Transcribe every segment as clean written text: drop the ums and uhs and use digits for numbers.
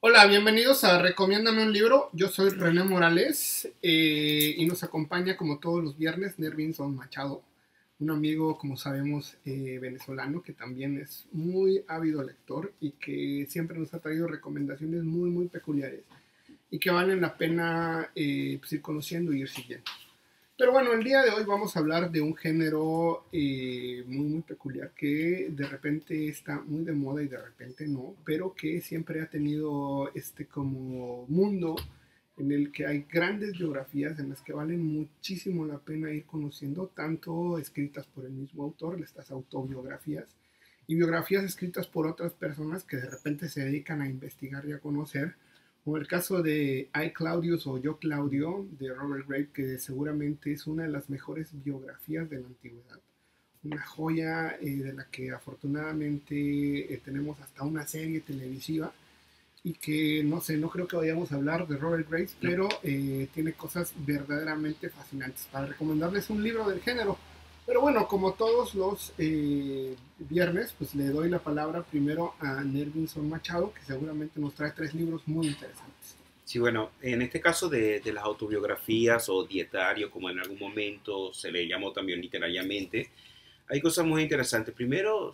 Hola, bienvenidos a Recomiéndame un libro. Yo soy René Morales y nos acompaña como todos los viernes Nervinson Machado, un amigo, como sabemos, venezolano que también es muy ávido lector y que siempre nos ha traído recomendaciones muy peculiares y que valen la pena pues, ir conociendo y ir siguiendo. Pero bueno, el día de hoy vamos a hablar de un género muy peculiar que de repente está muy de moda y de repente no, pero que siempre ha tenido este como mundo en el que hay grandes biografías en las que valen muchísimo la pena ir conociendo, tanto escritas por el mismo autor, estas autobiografías, y biografías escritas por otras personas que de repente se dedican a investigar y a conocer, como el caso de I Claudius o Yo Claudio de Robert Grape, que seguramente es una de las mejores biografías de la antigüedad. Una joya de la que afortunadamente tenemos hasta una serie televisiva y que no sé, no creo que vayamos a hablar de Robert Grace, No. pero tiene cosas verdaderamente fascinantes para recomendarles un libro del género. Pero bueno, como todos los viernes, pues le doy la palabra primero a Nervinson Machado, que seguramente nos trae tres libros muy interesantes. Sí, bueno, en este caso de las autobiografías o dietario, como en algún momento se le llamó también literariamente, hay cosas muy interesantes. Primero,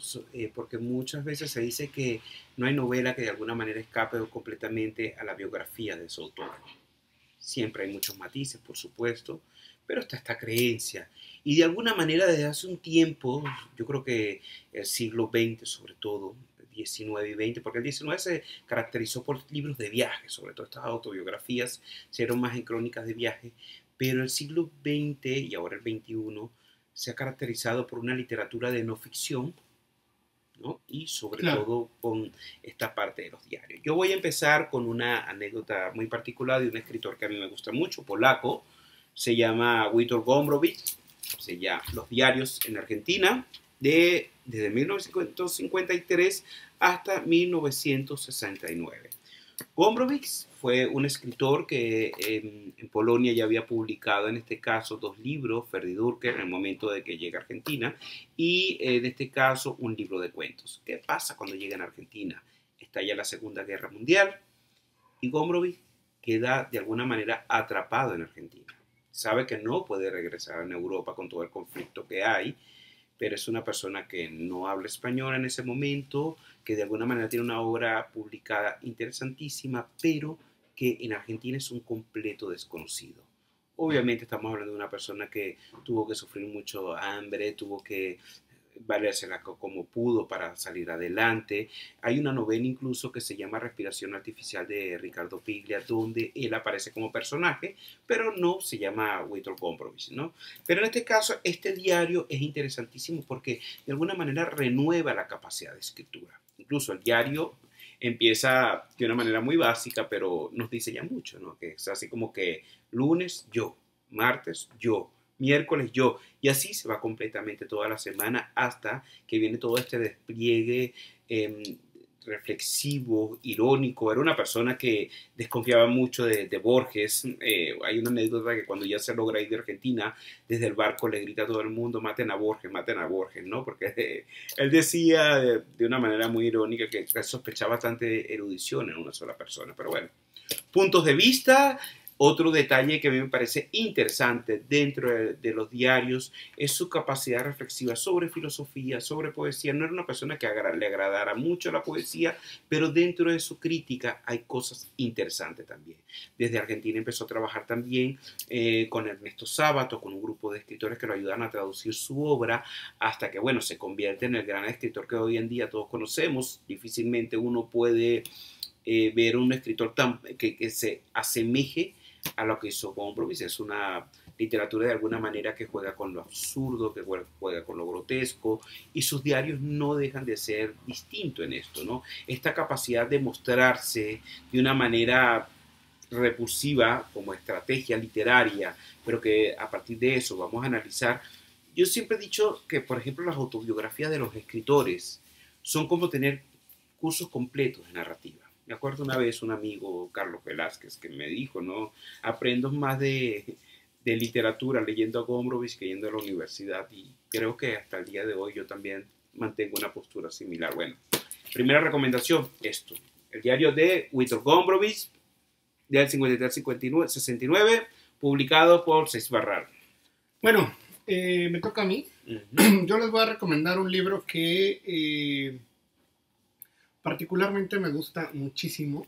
porque muchas veces se dice que no hay novela que de alguna manera escape completamente a la biografía de su autor. Siempre hay muchos matices, por supuesto, pero está esta creencia. Y de alguna manera desde hace un tiempo, yo creo que el siglo XX sobre todo, XIX y XX, porque el XIX se caracterizó por libros de viaje, sobre todo estas autobiografías se dieron más en crónicas de viaje, pero el siglo XX y ahora el XXI se ha caracterizado por una literatura de no ficción, ¿no? Y sobre Claro. todo con esta parte de los diarios. Yo voy a empezar con una anécdota muy particular de un escritor que a mí me gusta mucho, polaco, se llama Witold Gombrowicz, se llama Los diarios en Argentina, desde 1953 hasta 1969. Gombrowicz fue un escritor que en Polonia ya había publicado en este caso dos libros, Ferdi Durker en el momento de que llega a Argentina y en este caso un libro de cuentos. ¿Qué pasa cuando llega a Argentina? Estalla la Segunda Guerra Mundial y Gombrowicz queda de alguna manera atrapado en Argentina. Sabe que no puede regresar a Europa con todo el conflicto que hay, pero es una persona que no habla español en ese momento, que de alguna manera tiene una obra publicada interesantísima, pero que en Argentina es un completo desconocido. Obviamente estamos hablando de una persona que tuvo que sufrir mucho hambre, tuvo que valérsela como pudo para salir adelante. Hay una novela incluso que se llama Respiración Artificial de Ricardo Piglia, donde él aparece como personaje, pero no se llama Witold Gombrowicz, ¿no? Pero en este caso, este diario es interesantísimo porque de alguna manera renueva la capacidad de escritura. Incluso el diario empieza de una manera muy básica, pero nos dice ya mucho, ¿no? Que es así como que lunes yo, martes yo, miércoles yo, y así se va completamente toda la semana hasta que viene todo este despliegue reflexivo, irónico. Era una persona que desconfiaba mucho de Borges. Hay una anécdota que cuando ya se logra ir de Argentina, desde el barco le grita a todo el mundo, maten a Borges, ¿no? Porque él decía de una manera muy irónica que sospechaba bastante erudición en una sola persona. Pero bueno, puntos de vista. Otro detalle que a mí me parece interesante dentro de los diarios es su capacidad reflexiva sobre filosofía, sobre poesía. No era una persona que le agradara mucho la poesía, pero dentro de su crítica hay cosas interesantes también. Desde Argentina empezó a trabajar también con Ernesto Sábato, con un grupo de escritores que lo ayudan a traducir su obra, hasta que, bueno, se convierte en el gran escritor que hoy en día todos conocemos. Difícilmente uno puede ver un escritor que se asemeje a lo que hizo Gombrowicz. Es una literatura de alguna manera que juega con lo absurdo, que juega con lo grotesco, y sus diarios no dejan de ser distintos en esto, ¿no? Esta capacidad de mostrarse de una manera repulsiva como estrategia literaria, pero que a partir de eso vamos a analizar. Yo siempre he dicho que, por ejemplo, las autobiografías de los escritores son como tener cursos completos de narrativa. Me acuerdo una vez un amigo, Carlos Velázquez, que me dijo, ¿no? Aprendo más de literatura leyendo a Gombrowicz que yendo a la universidad, y creo que hasta el día de hoy yo también mantengo una postura similar. Bueno, primera recomendación, esto. El diario de Witold Gombrowicz, del 53-69, publicado por Seix Barral. Bueno, me toca a mí. Yo les voy a recomendar un libro que particularmente me gusta muchísimo.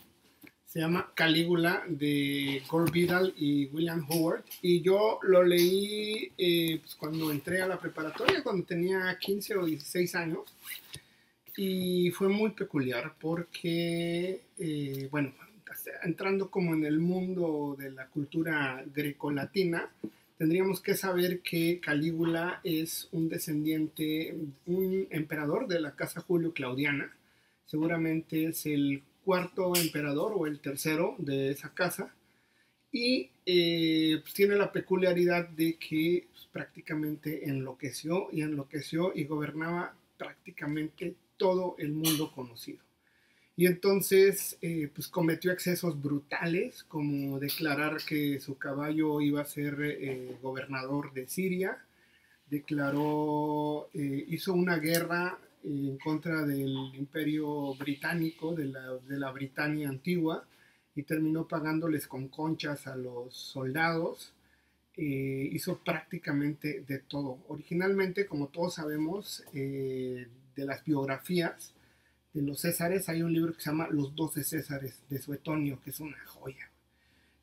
Se llama Calígula, de Gore Vidal y William Howard. Y yo lo leí pues cuando entré a la preparatoria, cuando tenía 15 o 16 años. Y fue muy peculiar porque, bueno, entrando como en el mundo de la cultura grecolatina, tendríamos que saber que Calígula es un descendiente, un emperador de la casa Julio Claudiana. Seguramente es el cuarto emperador o el tercero de esa casa. Y pues tiene la peculiaridad de que pues, prácticamente enloqueció y gobernaba prácticamente todo el mundo conocido. Y entonces pues cometió excesos brutales, como declarar que su caballo iba a ser gobernador de Siria, hizo una guerra en contra del imperio británico, de la Britania antigua, y terminó pagándoles con conchas a los soldados. Hizo prácticamente de todo. Originalmente, como todos sabemos, de las biografías de los Césares, hay un libro que se llama Los 12 Césares de Suetonio, que es una joya.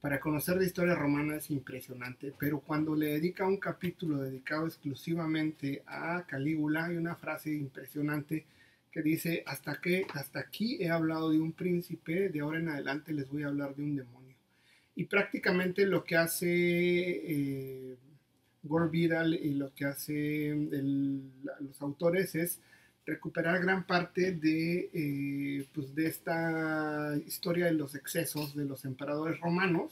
Para conocer la historia romana es impresionante, pero cuando le dedica un capítulo dedicado exclusivamente a Calígula, hay una frase impresionante que dice: hasta aquí he hablado de un príncipe, de ahora en adelante les voy a hablar de un demonio. Y prácticamente lo que hace Gore Vidal y lo que hace los autores es recuperar gran parte pues de esta historia de los excesos de los emperadores romanos,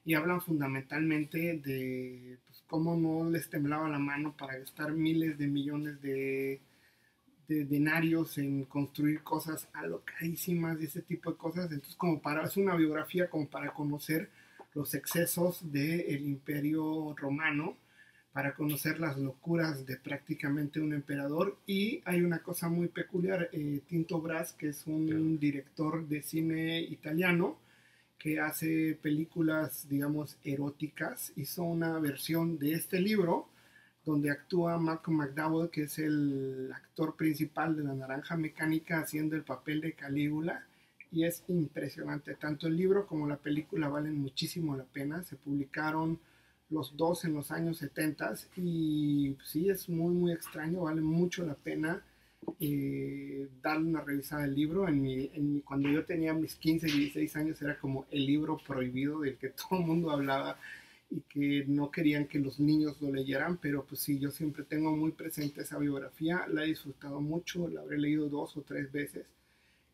y hablan fundamentalmente de pues, cómo no les temblaba la mano para gastar miles de millones de denarios en construir cosas alocadísimas y ese tipo de cosas. Entonces es una biografía como para conocer los excesos del imperio romano, para conocer las locuras de prácticamente un emperador. Y hay una cosa muy peculiar, Tinto Brass, que es un director de cine italiano que hace películas, digamos, eróticas, hizo una versión de este libro donde actúa Malcolm McDowell, que es el actor principal de La Naranja Mecánica, haciendo el papel de Calígula, y es impresionante. Tanto el libro como la película valen muchísimo la pena. Se publicaron los dos en los años 70 y sí, es muy muy extraño, vale mucho la pena darle una revisada al libro. Cuando yo tenía mis 15 y 16 años era como el libro prohibido del que todo el mundo hablaba y que no querían que los niños lo leyeran, pero pues sí, yo siempre tengo muy presente esa biografía, la he disfrutado mucho, la habré leído 2 o 3 veces.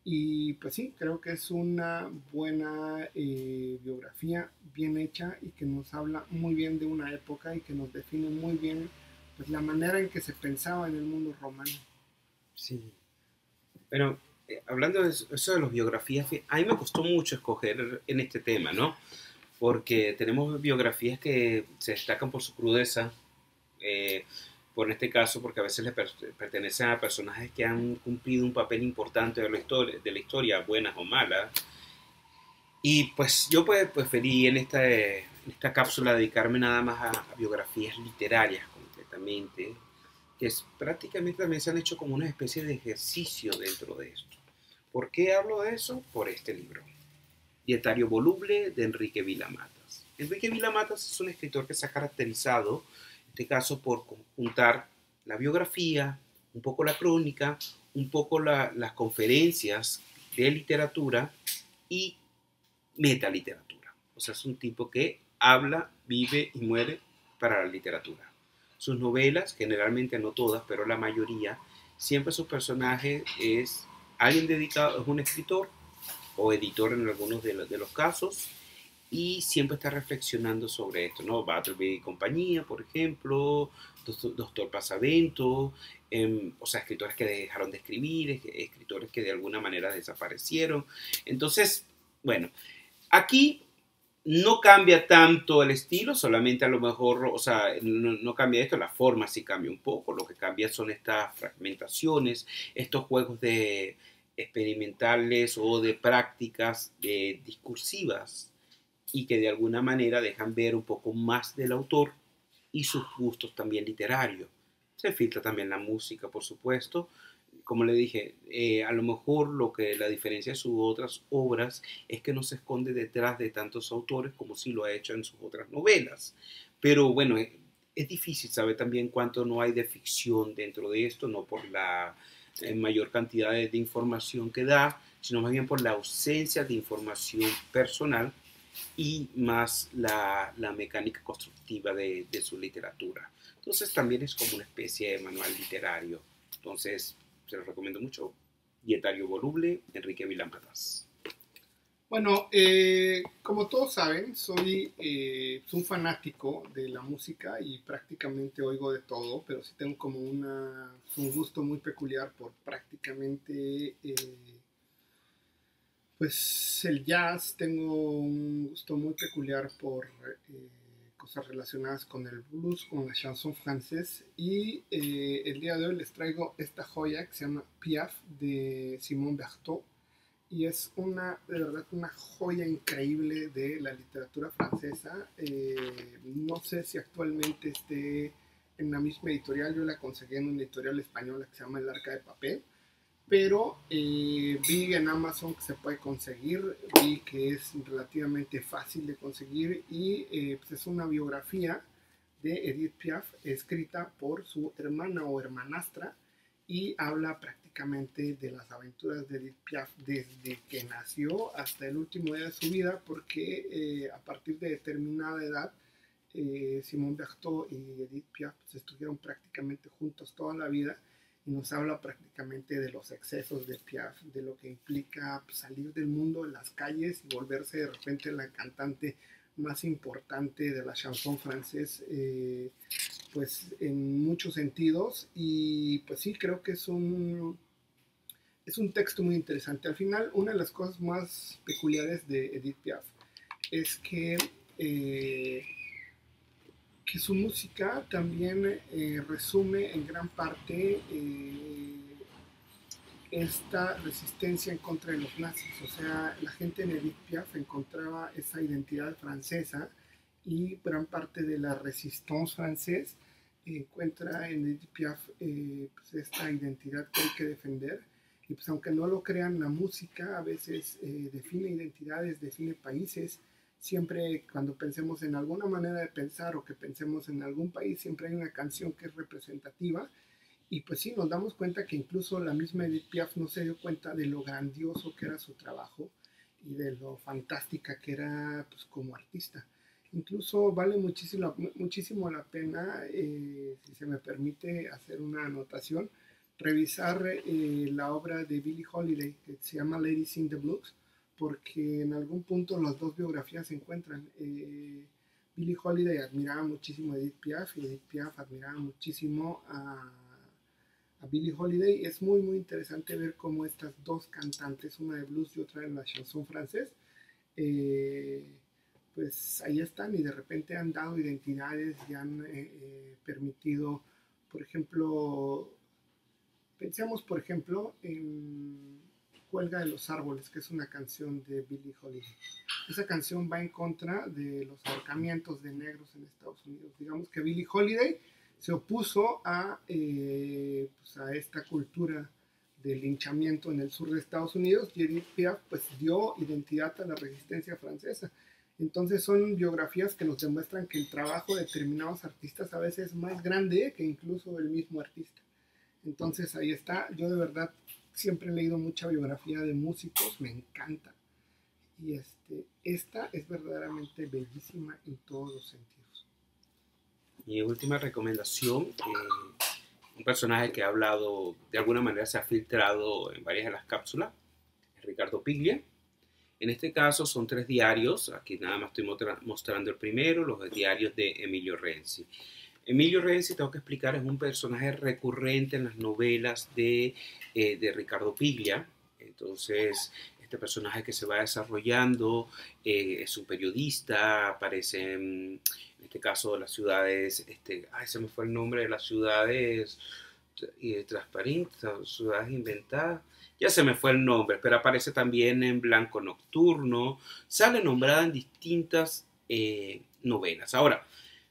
Y pues sí, creo que es una buena biografía, bien hecha, y que nos habla muy bien de una época y que nos define muy bien pues, la manera en que se pensaba en el mundo romano. Sí. Bueno, hablando de eso de las biografías, a mí me costó mucho escoger en este tema, ¿no? Porque tenemos biografías que se destacan por su crudeza, por este caso, porque a veces le pertenecen a personajes que han cumplido un papel importante de la historia, buenas o malas. Y pues yo pues, preferí en esta cápsula dedicarme nada más a biografías literarias completamente, que prácticamente también se han hecho como una especie de ejercicio dentro de esto. ¿Por qué hablo de eso? Por este libro, Dietario Voluble, de Enrique Vila-Matas. Enrique Vila-Matas es un escritor que se ha caracterizado, en este caso, por conjuntar la biografía, un poco la crónica, un poco las conferencias de literatura y metaliteratura. O sea, es un tipo que habla, vive y muere para la literatura. Sus novelas, generalmente no todas, pero la mayoría, siempre su personaje es alguien dedicado, es un escritor o editor en algunos de los casos, y siempre está reflexionando sobre esto, ¿no? Bartleby y compañía, por ejemplo, Doctor Pasavento, o sea, escritores que dejaron de escribir, escritores que de alguna manera desaparecieron. Entonces, bueno, aquí no cambia tanto el estilo, solamente a lo mejor, o sea, no cambia esto, la forma sí cambia un poco, lo que cambia son estas fragmentaciones, estos juegos de experimentales o de prácticas discursivas y que de alguna manera dejan ver un poco más del autor y sus gustos también literarios. Se filtra también la música, por supuesto. Como le dije, a lo mejor lo que la diferencia de sus otras obras es que no se esconde detrás de tantos autores como sí lo ha hecho en sus otras novelas. Pero bueno, es difícil saber también cuánto no hay de ficción dentro de esto, no por la mayor cantidad de información que da, sino más bien por la ausencia de información personal y más la mecánica constructiva de su literatura. Entonces también es como una especie de manual literario. Entonces se los recomiendo mucho. Dietario Voluble, Enrique Vilamatas. Bueno, como todos saben, soy un fanático de la música y prácticamente oigo de todo, pero sí tengo como un gusto muy peculiar por prácticamente pues el jazz. Tengo un gusto muy peculiar por cosas relacionadas con el blues, con la chanson francés, y el día de hoy les traigo esta joya que se llama Piaf de Simon Berthaud, y es de verdad, una joya increíble de la literatura francesa. No sé si actualmente esté en la misma editorial, yo la conseguí en una editorial española que se llama El Arca de Papel, pero vi en Amazon que se puede conseguir, vi que es relativamente fácil de conseguir, y pues es una biografía de Edith Piaf escrita por su hermana o hermanastra, y habla prácticamente de las aventuras de Edith Piaf desde que nació hasta el último día de su vida, porque a partir de determinada edad Simone Berthaud y Edith Piaf pues, estuvieron prácticamente juntos toda la vida, y nos habla prácticamente de los excesos de Piaf, de lo que implica pues, salir del mundo en las calles y volverse de repente la cantante más importante de la chanson francés, pues en muchos sentidos. Y pues sí, creo que es un texto muy interesante. Al final, una de las cosas más peculiares de Edith Piaf es eh, que su música también resume en gran parte esta resistencia en contra de los nazis. O sea, la gente en Edith Piaf encontraba esa identidad francesa, y gran parte de la resistance francés encuentra en Edith Piaf pues esta identidad que hay que defender. Y pues aunque no lo crean, la música a veces define identidades, define países. Siempre cuando pensemos en alguna manera de pensar o que pensemos en algún país, siempre hay una canción que es representativa. Y pues sí, nos damos cuenta que incluso la misma Edith Piaf no se dio cuenta de lo grandioso que era su trabajo y de lo fantástica que era pues, como artista. Incluso vale muchísimo, muchísimo la pena, si se me permite hacer una anotación, revisar la obra de Billie Holiday, que se llama Lady Sing the Blues, porque en algún punto las dos biografías se encuentran. Billie Holiday admiraba muchísimo a Edith Piaf, y Edith Piaf admiraba muchísimo a Billie Holiday. Es muy muy interesante ver cómo estas dos cantantes, una de blues y otra de la chanson francés, eh, pues ahí están, y de repente han dado identidades y han permitido, por ejemplo, pensemos por ejemplo en Cuelga de los Árboles, que es una canción de Billie Holiday. Esa canción va en contra de los ahorcamientos de negros en Estados Unidos. Digamos que Billie Holiday se opuso pues a esta cultura del linchamiento en el sur de Estados Unidos, y Edith Piaf pues dio identidad a la resistencia francesa. Entonces son biografías que nos demuestran que el trabajo de determinados artistas a veces es más grande que incluso el mismo artista. Entonces ahí está. Yo de verdad siempre he leído mucha biografía de músicos, me encanta. Y esta es verdaderamente bellísima en todos los sentidos. Mi última recomendación, un personaje que ha hablado, de alguna manera se ha filtrado en varias de las cápsulas, es Ricardo Piglia. En este caso son 3 diarios, aquí nada más estoy mostrando el primero, los diarios de Emilio Renzi. Emilio Renzi, tengo que explicar, es un personaje recurrente en las novelas de Ricardo Piglia. Entonces, este personaje que se va desarrollando es un periodista, aparece en este caso las ciudades, se me fue el nombre de las ciudades, Transparente, ciudades inventadas. Ya se me fue el nombre, pero aparece también en Blanco Nocturno. Sale nombrada en distintas novelas. Ahora,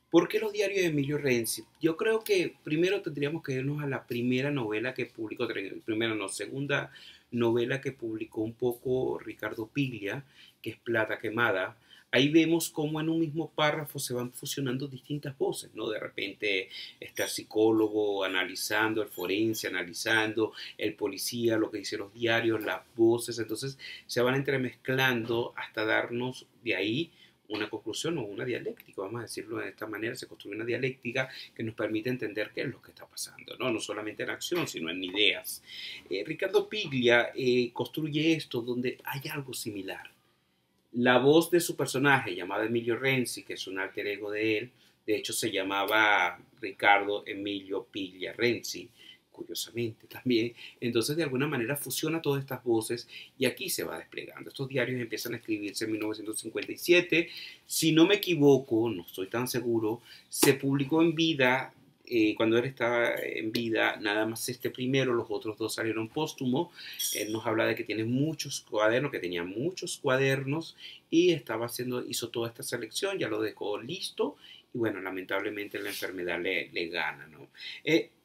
¿por qué los diarios de Emilio Renzi? Yo creo que primero tendríamos que irnos a la primera novela que publicó, primera no, segunda novela que publicó un poco Ricardo Piglia, que es Plata Quemada. Ahí vemos cómo en un mismo párrafo se van fusionando distintas voces, ¿no? De repente está el psicólogo analizando, el forense analizando, el policía, lo que dicen los diarios, las voces, entonces se van entremezclando hasta darnos de ahí una conclusión o una dialéctica, vamos a decirlo de esta manera, se construye una dialéctica que nos permite entender qué es lo que está pasando, no, no solamente en acción, sino en ideas. Ricardo Piglia construye esto donde hay algo similar. La voz de su personaje, llamado Emilio Renzi, que es un alter ego de él, de hecho se llamaba Ricardo Emilio Piglia Renzi, curiosamente también. Entonces, de alguna manera fusiona todas estas voces y aquí se va desplegando. Estos diarios empiezan a escribirse en 1957. Si no me equivoco, no estoy tan seguro, se publicó en vida. Cuando él estaba en vida, nada más este primero, los otros dos salieron póstumo. Él nos habla de que tiene muchos cuadernos, que tenía muchos cuadernos y hizo toda esta selección, ya lo dejó listo y bueno, lamentablemente la enfermedad le gana, ¿no?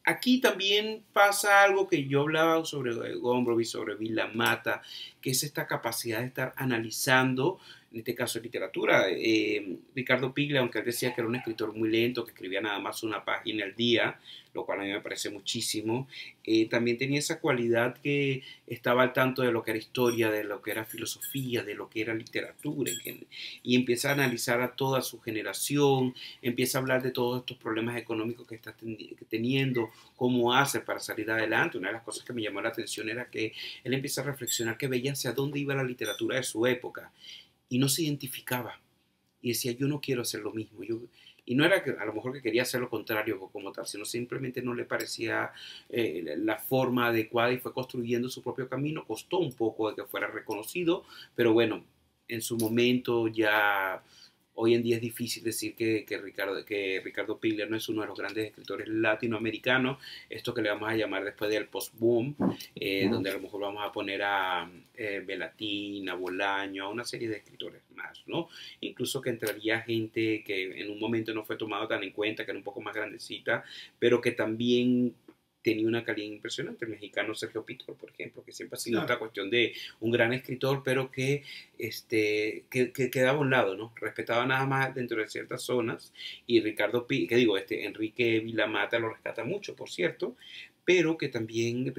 Aquí también pasa algo que yo hablaba sobre Gombrowicz, sobre Vila Mata, que es esta capacidad de estar analizando, en este caso literatura. Ricardo Piglia, aunque él decía que era un escritor muy lento, que escribía nada más una página al día, lo cual a mí me parece muchísimo, también tenía esa cualidad que estaba al tanto de lo que era historia, de lo que era filosofía, de lo que era literatura, y empieza a analizar a toda su generación, empieza a hablar de todos estos problemas económicos que está teniendo, cómo hace para salir adelante. Una de las cosas que me llamó la atención era que él empieza a reflexionar que veía hacia dónde iba la literatura de su época y no se identificaba y decía, yo no quiero hacer lo mismo. Y no era que a lo mejor que quería hacer lo contrario como tal, sino simplemente no le parecía la forma adecuada y fue construyendo su propio camino. Costó un poco de que fuera reconocido, pero bueno, en su momento ya. Hoy en día es difícil decir que Ricardo Piglia no es uno de los grandes escritores latinoamericanos, esto que le vamos a llamar después del post-boom, donde a lo mejor vamos a poner a Belatín, a Bolaño, a una serie de escritores más, ¿no? Incluso que entraría gente que en un momento no fue tomado tan en cuenta, que era un poco más grandecita, pero que también tenía una calidad impresionante. El mexicano Sergio Pitor, por ejemplo, que siempre ha sido esta cuestión de un gran escritor, pero que quedaba a un lado, ¿no? Respetaba nada más dentro de ciertas zonas. Y Enrique Vilamata lo rescata mucho, por cierto, pero que también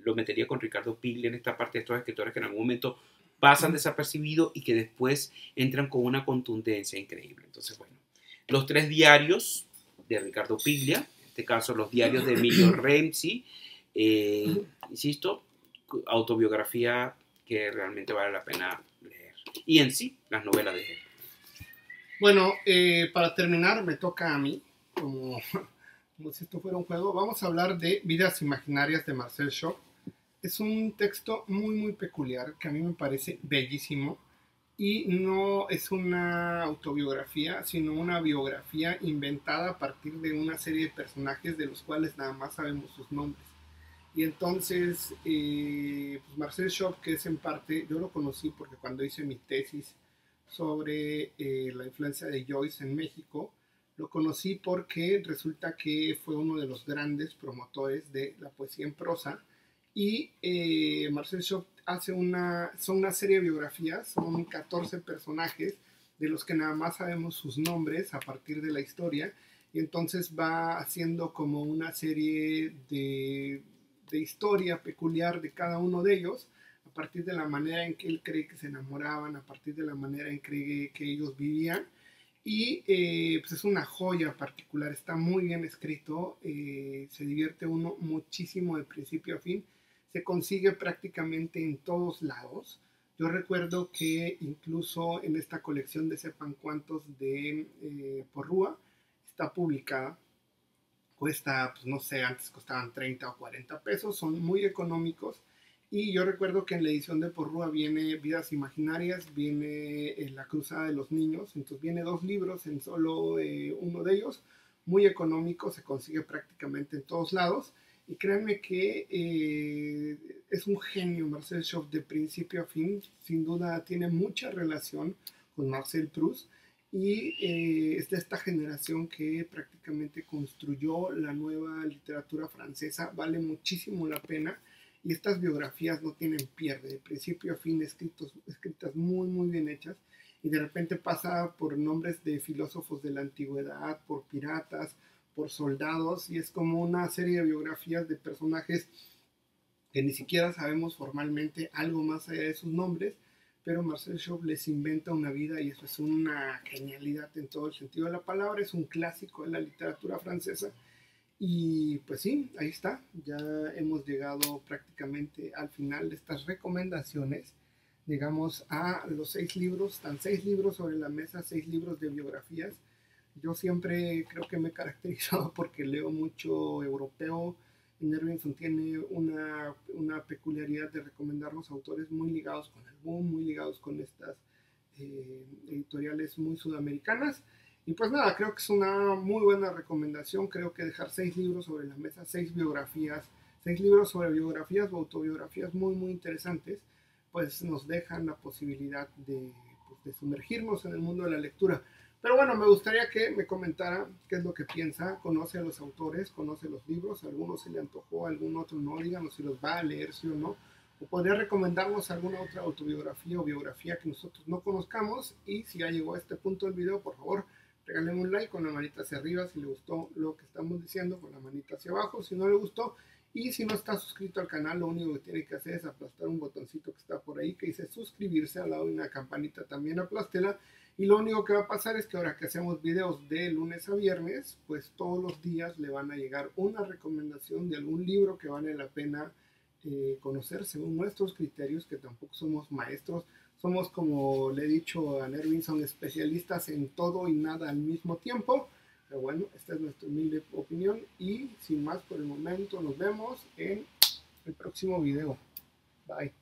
lo metería con Ricardo Piglia en esta parte de estos escritores que en algún momento pasan desapercibidos y que después entran con una contundencia increíble. Entonces, bueno, los tres diarios de Ricardo Piglia, en este caso los diarios de Emilio Renzi, insisto, autobiografía que realmente vale la pena leer. Y en sí, las novelas de él. Bueno, para terminar, me toca a mí, como si esto fuera un juego. Vamos a hablar de Vidas Imaginarias de Marcel Schock. Es un texto muy, muy peculiar que a mí me parece bellísimo. Y no es una autobiografía, sino una biografía inventada a partir de una serie de personajes de los cuales nada más sabemos sus nombres. Y entonces, pues Marcel Schock, que es en parte, yo lo conocí porque cuando hice mi tesis sobre la influencia de Joyce en México, lo conocí porque resulta que fue uno de los grandes promotores de la poesía en prosa. Y Marcel Schock son una serie de biografías, son 14 personajes de los que nada más sabemos sus nombres a partir de la historia, y entonces va haciendo como una serie de historia peculiar de cada uno de ellos, a partir de la manera en que él cree que se enamoraban, a partir de la manera en que ellos vivían. Y pues es una joya particular, está muy bien escrito, se divierte uno muchísimo de principio a fin, se consigue prácticamente en todos lados. Yo recuerdo que incluso en esta colección de sepan cuántos de Porrúa está publicada, cuesta, pues no sé, antes costaban 30 o 40 pesos, son muy económicos. Y yo recuerdo que en la edición de Porrúa viene Vidas Imaginarias, viene La Cruzada de los Niños, entonces viene 2 libros en solo uno de ellos, muy económico, se consigue prácticamente en todos lados. Y créanme que es un genio Marcel Schauf de principio a fin. Sin duda tiene mucha relación con Marcel Proust. Y es de esta generación que prácticamente construyó la nueva literatura francesa. Vale muchísimo la pena. Y estas biografías no tienen pierde, de principio a fin escritas muy, muy bien hechas. Y de repente pasa por nombres de filósofos de la antigüedad, por piratas, por soldados, y es como una serie de biografías de personajes que ni siquiera sabemos formalmente algo más allá de sus nombres, pero Marcel Schauf les inventa una vida y eso es una genialidad en todo el sentido de la palabra, es un clásico de la literatura francesa. Y pues sí, ahí está, ya hemos llegado prácticamente al final de estas recomendaciones. Llegamos a los 6 libros, están 6 libros sobre la mesa, 6 libros de biografías. Yo siempre creo que me he caracterizado porque leo mucho europeo. Nervinson tiene una peculiaridad de recomendarnos autores muy ligados con el boom, muy ligados con estas editoriales muy sudamericanas. Y pues nada, creo que es una muy buena recomendación. Creo que dejar 6 libros sobre la mesa, 6 biografías, 6 libros sobre biografías o autobiografías muy, muy interesantes, pues nos dejan la posibilidad pues, de sumergirnos en el mundo de la lectura. Pero bueno, me gustaría que me comentara qué es lo que piensa, conoce a los autores, conoce los libros, a algunos se le antojó, a algún otro no, díganos si los va a leer, sí o no, o podría recomendarnos alguna otra autobiografía o biografía que nosotros no conozcamos, y si ya llegó a este punto del video, por favor, regáleme un like con la manita hacia arriba si le gustó lo que estamos diciendo, con la manita hacia abajo si no le gustó, y si no está suscrito al canal, lo único que tiene que hacer es aplastar un botoncito que está por ahí que dice suscribirse, al lado de una campanita también aplástela. Y lo único que va a pasar es que ahora que hacemos videos de lunes a viernes, pues todos los días le van a llegar una recomendación de algún libro que vale la pena conocer según nuestros criterios, que tampoco somos maestros. Somos, como le he dicho a Nervinson, especialistas en todo y nada al mismo tiempo. Pero bueno, esta es nuestra humilde opinión y sin más por el momento, nos vemos en el próximo video. Bye.